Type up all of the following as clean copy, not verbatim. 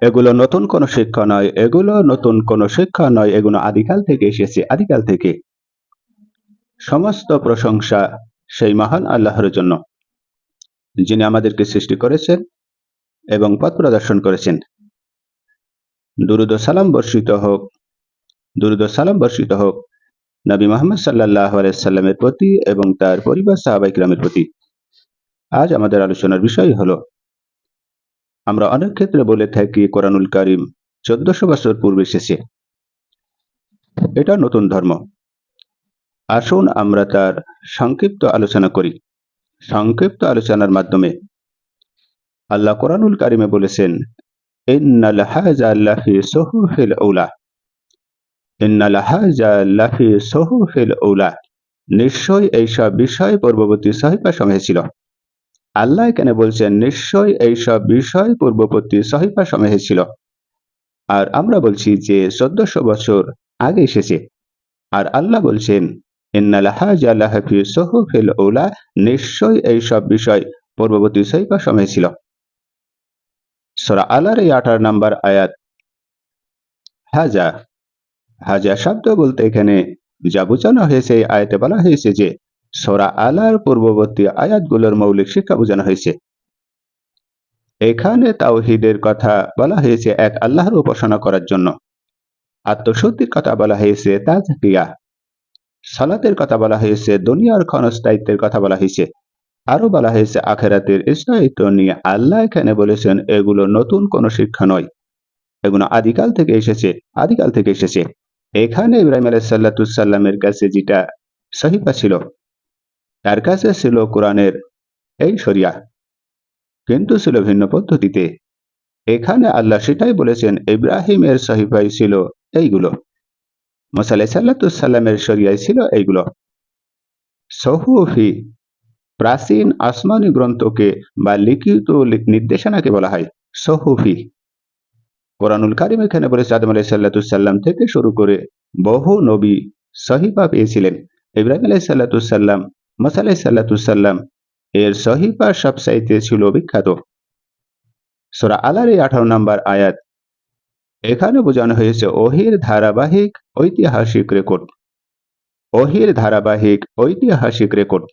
এগুলো নতুন কোনো শিক্ষা নয়, এগুলো আদিকাল থেকে এসেছে, আদিকাল থেকে। সমস্ত প্রশংসা সেই মহান আল্লাহর জন্য, যিনি আমাদেরকে সৃষ্টি করেছেন এবং পথ প্রদর্শন করেছেন। দুরূদ ও সালাম বর্ষিত হোক নবী মুহাম্মদ সাল্লাল্লাহু আলাইহি সাল্লামের প্রতি এবং তার পরিবার সাহাবায়ে কিরামের প্রতি। আজ আমাদের আলোচনার বিষয় হলো, আমরা অনেক ক্ষেত্রে বলে থাকি কোরআনুল কারীম 1400 বছর পূর্বে এসেছে, এটা নতুন ধর্ম। আসুন আমরা তার সংক্ষিপ্ত আলোচনা করি। সংক্ষিপ্ত আলোচনার মাধ্যমে আল্লাহ কোরআনুল কারীমে বলেছেন, ইন্নাল হাযা লাফি সুহুফিল উলা, ইন্নাল হাযা লাফি সুহুফিল উলা, নিশ্চয়ই এইসব বিষয় পূর্ববর্তী সহিফা সমূহে ছিল। আল্লাহ এখানে বলছেন নিশ্চয়ই এইসব বিষয় পূর্ববর্তী সহিফা সমূহে ছিল, আর আমরা বলছি যে 1400 বছর আগে এসেছে। আর আল্লাহ বলছেন ইন্নাল হাযা লাফি সুহুফিল উলা, নিশ্চয়ই এইসব বিষয় পূর্ববর্তী সহিফা সমূহে ছিল। সূরা আলার এই 18 নম্বর আয়াত। হাজা হাজা শব্দ বলতে এখানে যা বোঝানো হয়েছে, এই আয়াতে বলা হয়েছে যে সূরা আলার পূর্ববর্তী আয়াতগুলোর মৌলিক শিক্ষা বোঝানো হয়েছে। এখানে তাওহীদের কথা বলা হয়েছে, এক আল্লাহর উপাসনা করার জন্য। আত্মশুদ্ধির কথা বলা হয়েছে, তাজকিয়া। সালাতের কথা বলা হয়েছে, দুনিয়ার ক্ষণস্থায়িত্বের কথা বলা হয়েছে, আরো বলা হয়েছে আখিরাতের স্থায়িত্ব নিয়ে। আল্লাহ এখানে বলেছেন এগুলো নতুন কোনো শিক্ষা নয়, এগুলো আদিকাল থেকে এসেছে। এখানে ইব্রাহিম আলাইহিস সালামের কাছে যেটা সহিফা ছিল, তার কাছে ছিল কোরআনের এই শরিয়া, কিন্তু ছিল ভিন্ন পদ্ধতিতে। এখানে আল্লাহ সেটাই বলেছেন, ইব্রাহিমের সহিফায় ছিল এইগুলো, মুসা আলাইহিস সালামের শরিয়ায় ছিল এইগুলো। সহুফি, প্রাচীন আসমানি গ্রন্থকে বা লিখিত নির্দেশনাকে বলা হয় সহুফি। কোরআনুল কারীম এখানে বলেছে আদম আলাইহিস সালাম থেকে শুরু করে বহু নবী সহিফা পেয়েছিলেন। ইব্রাহিম আলাইহিস সালাম, মুসা আলাইহিস সালাম এর সহিফা সবচাইতে ছিল বিখ্যাত। সূরা আলার এই 18 নম্বর আয়াত। এখানে বোঝানো হয়েছে ওহীর ধারাবাহিক ঐতিহাসিক রেকর্ড।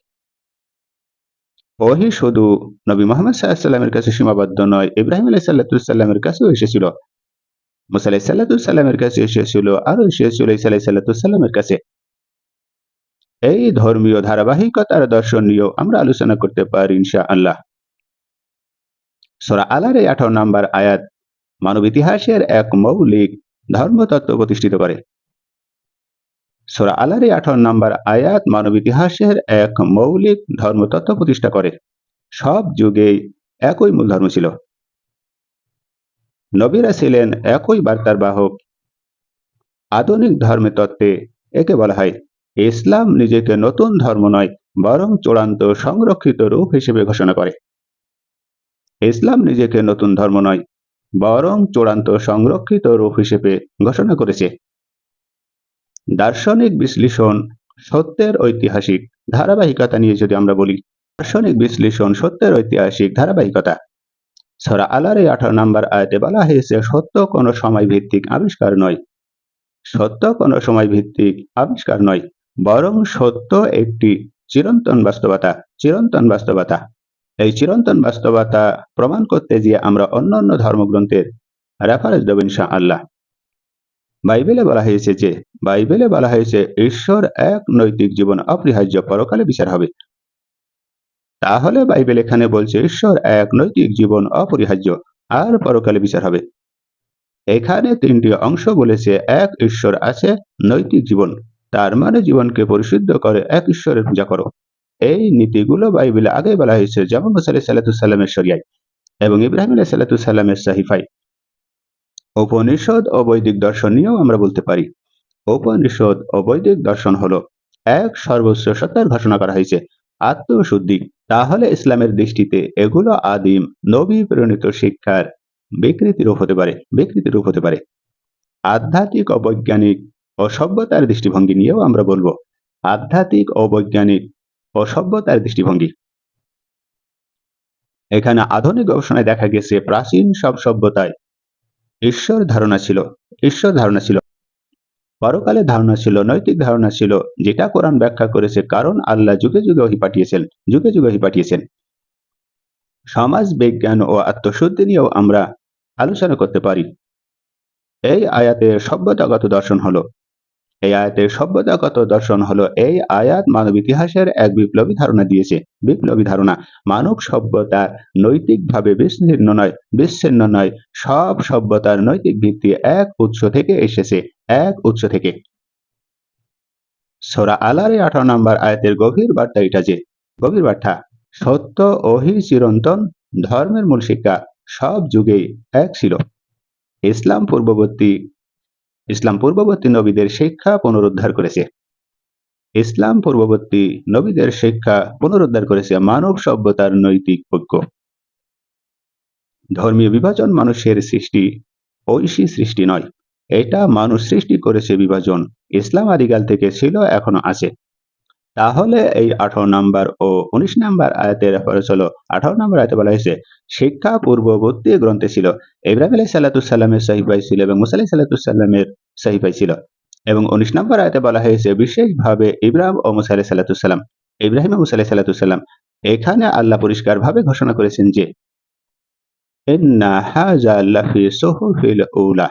ওহী শুধু নবী মুহাম্মদ সাল্লাল্লাহু আলাইহি ওয়াসাল্লামের কাছে সীমাবদ্ধ নয়, ইব্রাহিম আলাইহিস সালামের কাছেও এসেছিল, মুসা আলাইহিস সালামের কাছে এসেছিল, আরো এসেছিল ঈসা আলাইহিস সালামের কাছে। এই ধর্মীয় ধারাবাহিকতার দর্শন নিয়েও আমরা আলোচনা করতে পারি ইনশাআল্লাহ। সূরা আলার এই 18 নম্বর আয়াত মানব ইতিহাসের এক মৌলিক ধর্মতত্ত্ব প্রতিষ্ঠিত করে। সূরা আলার এই 18 নম্বর আয়াত মানব ইতিহাসের এক মৌলিক ধর্মতত্ত্ব প্রতিষ্ঠা করে। সব যুগেই একই মূল ধর্ম ছিল, নবীরা ছিলেন একই বার্তার বাহক। আধুনিক ধর্মের তত্ত্বে একে বলা হয় ইসলাম নিজেকে নতুন ধর্ম নয়, বরং চূড়ান্ত সংরক্ষিত রূপ হিসেবে ঘোষণা করে। ইসলাম নিজেকে নতুন ধর্ম নয়, বরং চূড়ান্ত সংরক্ষিত রূপ হিসেবে ঘোষণা করেছে। দার্শনিক বিশ্লেষণ সত্যের ঐতিহাসিক ধারাবাহিকতা নিয়ে যদি আমরা বলি, সূরা আলার এই 18 নম্বর আয়াতে বলা হয়েছে সত্য কোনো সময় ভিত্তিক আবিষ্কার নয়, বরং সত্য একটি চিরন্তন বাস্তবতা। এই চিরন্তন বাস্তবতা প্রমাণ করতে গিয়ে আমরা অন্যান্য ধর্মগ্রন্থের রেফারেন্স দেব ইনশাআল্লাহ। বাইবেলে বলা হয়েছে ঈশ্বর এক, নৈতিক জীবন অপরিহার্য, পরকালে বিচার হবে। তাহলে বাইবেল এখানে বলছে ঈশ্বর এক, নৈতিক জীবন অপরিহার্য, আর পরকালে বিচার হবে। এখানে তিনটি অংশ বলেছে, এক, ঈশ্বর আছে, নৈতিক জীবন, তার মানে জীবনকে পরিশুদ্ধ করে এক ঈশ্বরের পূজা করো। এই নীতিগুলো বাইবেলে আগে বলা হয়েছে, যেমন মুসা আলাইহিস সালামের শরিয়ায় এবং ইব্রাহিম আলাইহিস সালামের সহিফায়। উপনিষদ ও বৈদিক দর্শন নিয়েও আমরা বলতে পারি। উপনিষদ ও বৈদিক দর্শন হলো এক, সর্বোচ্চ সত্তার ঘোষণা করা হয়েছে, আত্মশুদ্ধি। তাহলে ইসলামের দৃষ্টিতে এগুলো আদিম নবী প্রেরিত শিক্ষার বিকৃতি রূপ হতে পারে। আধ্যাত্মিক ও বৈজ্ঞানিক ও সভ্যতার দৃষ্টিভঙ্গি নিয়েও আমরা বলবো। আধ্যাত্মিক ও বৈজ্ঞানিক ও সভ্যতার দৃষ্টিভঙ্গি। এখানে আধুনিক গবেষণায় দেখা গেছে প্রাচীন সব সভ্যতায় ঈশ্বর ধারণা ছিল, পরকালের ধারণা ছিল, নৈতিক ধারণা ছিল, যেটা কোরআন ব্যাখ্যা করেছে। কারণ আল্লাহ যুগে যুগে ওহী পাঠিয়েছেন। সমাজ বিজ্ঞান ও আত্মশুদ্ধি নিয়েও আমরা আলোচনা করতে পারি। এই আয়াতের সভ্যতাগত দর্শন হলো এই আয়াত মানব ইতিহাসের এক বিপ্লবী ধারণা দিয়েছে। বিপ্লবী ধারণা, মানব সভ্যতা নৈতিকভাবে বিচ্ছিন্ন নয়। সব সভ্যতার নৈতিক ভিত্তি এক উৎস থেকে এসেছে, এক উৎস থেকে। সূরা আলার 18 নম্বর আয়াতের গভীর বার্তা, সত্য, ওহী, চিরন্তন, ধর্মের মূল শিক্ষা সব যুগেই এক ছিল। ইসলাম পূর্ববর্তী নবীদের শিক্ষা পুনরুদ্ধার করেছে মানব সভ্যতার নৈতিক ঐক্য। ধর্মীয় বিভাজন মানুষের সৃষ্টি, ঐশী সৃষ্টি নয়। এটা মানুষ সৃষ্টি করেছে বিভাজন। ইসলাম আদিকাল থেকে ছিল, এখনো আছে। তাহলে এই 18 নম্বর ও 19 নম্বর আয়াতের রেফারেন্স হলো, 18 নম্বর আয়াতে বলা হয়েছে শিক্ষা পূর্ববর্তী গ্রন্থে ছিল। ইব্রাহিম আলাইহিস সালামের সহিফাই ছিল এবং মুসা আলাইহিস সালামের সহিফাই ছিল। এবং 19 নম্বর আয়াতে বলা হয়েছে বিশেষভাবে ইব্রাহিম ও মুসা আলাইহিস সালাম। এখানে আল্লাহ পরিষ্কারভাবে ঘোষণা করেছেন যে ইন্না হাযা লাফি সুহুফিল উলা,